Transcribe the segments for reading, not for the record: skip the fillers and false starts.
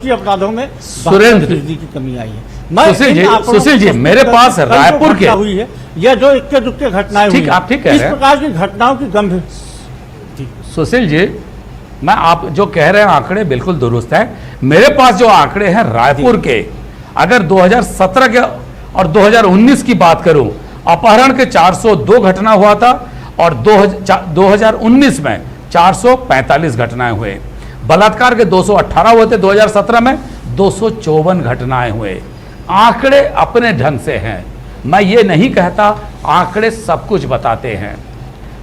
अपराधों में सुरेंद्र की कमी आई है। सुशील जी मेरे पास रायपुर के हुई है या जो इक्के दुक्के घटनाएं हुई आप ठीक कह रहे हैं, इस प्रकार की घटनाओं की गंभीर। सुशील जी मैं आप जो कह रहे हैं आंकड़े बिल्कुल दुरुस्त है। मेरे पास जो आंकड़े हैं रायपुर के, अगर 2017 के और 2019 की बात करूं, अपहरण के 402 घटना हुआ था और 2019 में 445 घटनाएं हुए। बलात्कार के 218 हुए थे 2017 में, 254 घटनाएं हुए। आंकड़े अपने ढंग से हैं, मैं ये नहीं कहता आंकड़े सब कुछ बताते हैं।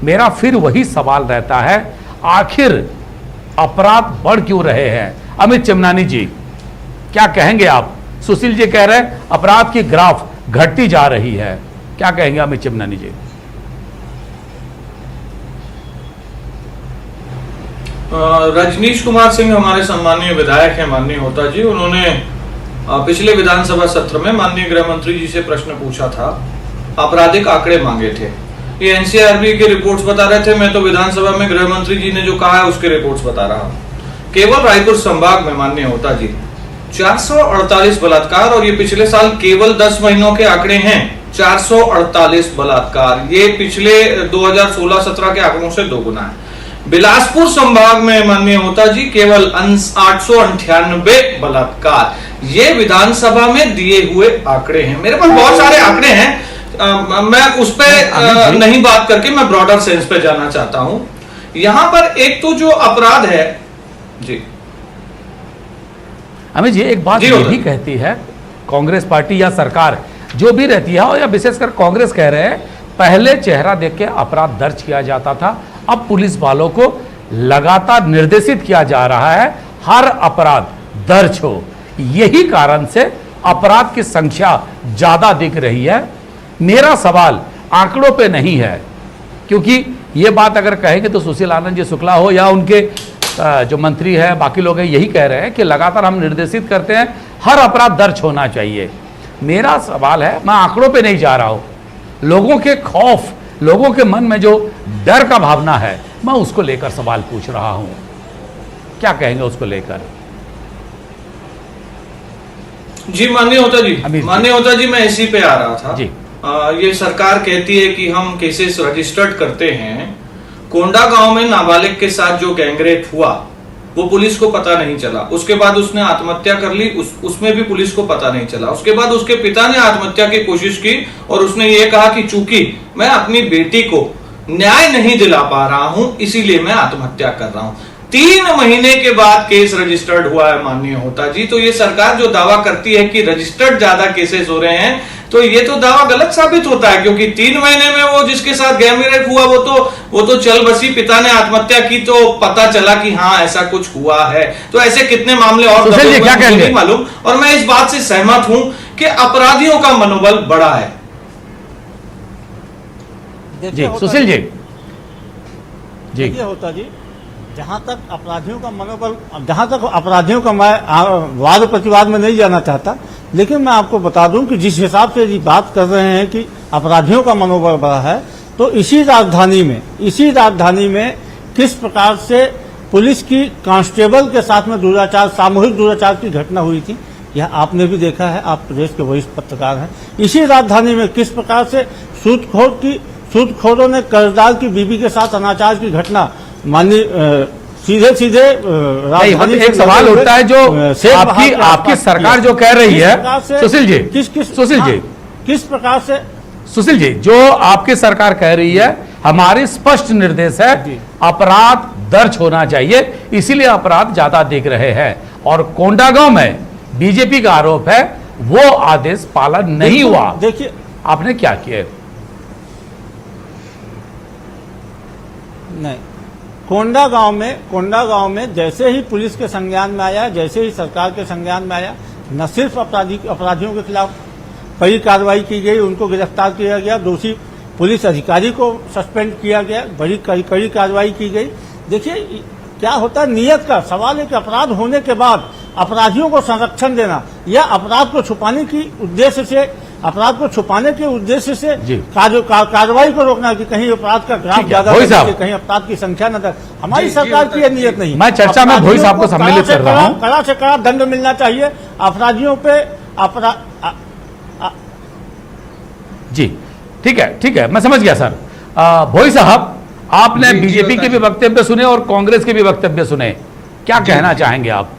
मेरा फिर वही सवाल रहता है, आखिर अपराध बढ़ क्यों रहे हैं? अमित चिमनानी जी क्या कहेंगे आप? सुशील जी कह रहे हैं अपराध की ग्राफ घटती जा रही है, क्या कहेंगे अमित चिमनानी जी? रजनीश कुमार सिंह हमारे सम्मानीय विधायक हैं माननीय होता जी, उन्होंने पिछले विधानसभा सत्र में माननीय गृह मंत्री जी से प्रश्न पूछा था, आपराधिक आंकड़े मांगे थे। ये एनसीआरबी के रिपोर्ट्स बता रहे थे, मैं तो विधानसभा में गृह मंत्री जी ने जो कहा है उसके रिपोर्ट्स बता रहा हूँ। केवल रायपुर संभाग में माननीय होता जी 448 बलात्कार, और ये पिछले साल केवल 10 महीनों के आंकड़े हैं। 448 बलात्कार, ये पिछले 2016-17 के आंकड़ों से दोगुना है। बिलासपुर संभाग में माननीय होता जी केवल 898 बलात्कार, ये विधानसभा में दिए हुए आंकड़े हैं। मेरे पास बहुत सारे आंकड़े हैं, मैं उस पर नहीं बात करके मैं ब्रॉडर सेंस पे जाना चाहता हूं। यहां पर एक तो जो अपराध है जी, अमित जी एक बात ये भी कहती है, कांग्रेस पार्टी या सरकार जो भी रहती है, और या विशेषकर कांग्रेस कह रहे हैं पहले चेहरा देख के अपराध दर्ज किया जाता था, अब पुलिस वालों को लगातार निर्देशित किया जा रहा है हर अपराध दर्ज हो। यही कारण से अपराध की संख्या ज्यादा दिख रही है। मेरा सवाल आंकड़ों पे नहीं है, क्योंकि ये बात अगर कहेंगे तो सुशील आनंद जी शुक्ला हो या उनके जो मंत्री है बाकी लोग हैं, यही कह रहे हैं कि लगातार हम निर्देशित करते हैं हर अपराध दर्ज होना चाहिए। मेरा सवाल है, मैं आंकड़ों पे नहीं जा रहा हूं, लोगों के खौफ, लोगों के मन में जो डर का भावना है, मैं उसको लेकर सवाल पूछ रहा हूं। क्या कहेंगे उसको लेकर? जी माननीय होता जी मैं इसी पे आ रहा था जी। ये सरकार कहती है कि हम केसेस रजिस्टर्ड करते हैं। कोंडा गांव में नाबालिग के साथ जो गैंगरेप हुआ वो पुलिस को पता नहीं चला, उसके बाद उसने आत्महत्या कर ली, उसमें भी पुलिस को पता नहीं चला। उसके बाद उसके पिता ने आत्महत्या की कोशिश की और उसने ये कहा कि चूंकि मैं अपनी बेटी को न्याय नहीं दिला पा रहा हूं इसीलिए मैं आत्महत्या कर रहा हूं। 3 महीने के बाद केस रजिस्टर्ड हुआ है माननीय होता जी। तो ये सरकार जो दावा करती है कि रजिस्टर्ड ज्यादा केसेस हो रहे हैं, तो ये तो दावा गलत साबित होता है, क्योंकि 3 महीने में वो जिसके साथ गैंगरेप हुआ वो तो चल बसी, पिता ने आत्महत्या की तो पता चला कि हाँ ऐसा कुछ हुआ है। तो ऐसे कितने मामले और नहीं मालूम। और मैं इस बात से सहमत हूं कि अपराधियों का मनोबल बढ़ा है। जी सुशील जी जी होता जी, जहां तक अपराधियों का मनोबल, जहां तक अपराधियों का मैं वाद प्रतिवाद में नहीं जाना चाहता, लेकिन मैं आपको बता दूं कि जिस हिसाब से जी बात कर रहे हैं कि अपराधियों का मनोबल बढ़ा है, तो इसी राजधानी में किस प्रकार से पुलिस की कांस्टेबल के साथ में दुराचार, सामूहिक दुराचार की घटना हुई थी, यह आपने भी देखा है, आप प्रदेश के वरिष्ठ पत्रकार हैं। इसी राजधानी में किस प्रकार से सूदखोरों ने कर्जदार की बीवी के साथ अनाचार की घटना माननीय सीधे एक सवाल उठता है जो आपकी सरकार जो कह रही है, सुशील जी किस प्रकार से सुशील जी जो आपकी सरकार कह रही है, हमारी स्पष्ट निर्देश है अपराध दर्ज होना चाहिए, इसीलिए अपराध ज्यादा दिख रहे हैं। और कोंडागांव में बीजेपी का आरोप है वो आदेश पालन नहीं हुआ। देखिए आपने क्या किया? नहीं, कोंडागांव में जैसे ही पुलिस के संज्ञान में आया, जैसे ही सरकार के संज्ञान में आया, न सिर्फ अपराधियों के खिलाफ कड़ी कार्रवाई की गई, उनको गिरफ्तार किया गया, दोषी पुलिस अधिकारी को सस्पेंड किया गया, बड़ी कड़ी कार्रवाई की गई। देखिए क्या होता है, नियत का सवाल है कि अपराध होने के बाद अपराधियों को संरक्षण देना या अपराध को छुपाने की उद्देश्य से अपराध को छुपाने के उद्देश्य से जी। कार्रवाई को रोकना कि कहीं अपराध का ग्राफ ठीक है, ज्यादा भोई न साहब। दिखे, कहीं अपराध की संख्या न हमारी जी, सरकार जी, की यह नियत नहीं है। मैं चर्चा में भोई साहब को अपराधियों सम्मिलित कड़ा से कर रहा कड़ा- हूं। कड़ा से कड़ा दंड मिलना चाहिए अपराधियों पे। जी ठीक है, मैं समझ गया सर। भोई साहब, आपने जी, बीजेपी के भी वक्तव्य सुने और कांग्रेस के भी वक्तव्य सुने, क्या कहना चाहेंगे आप?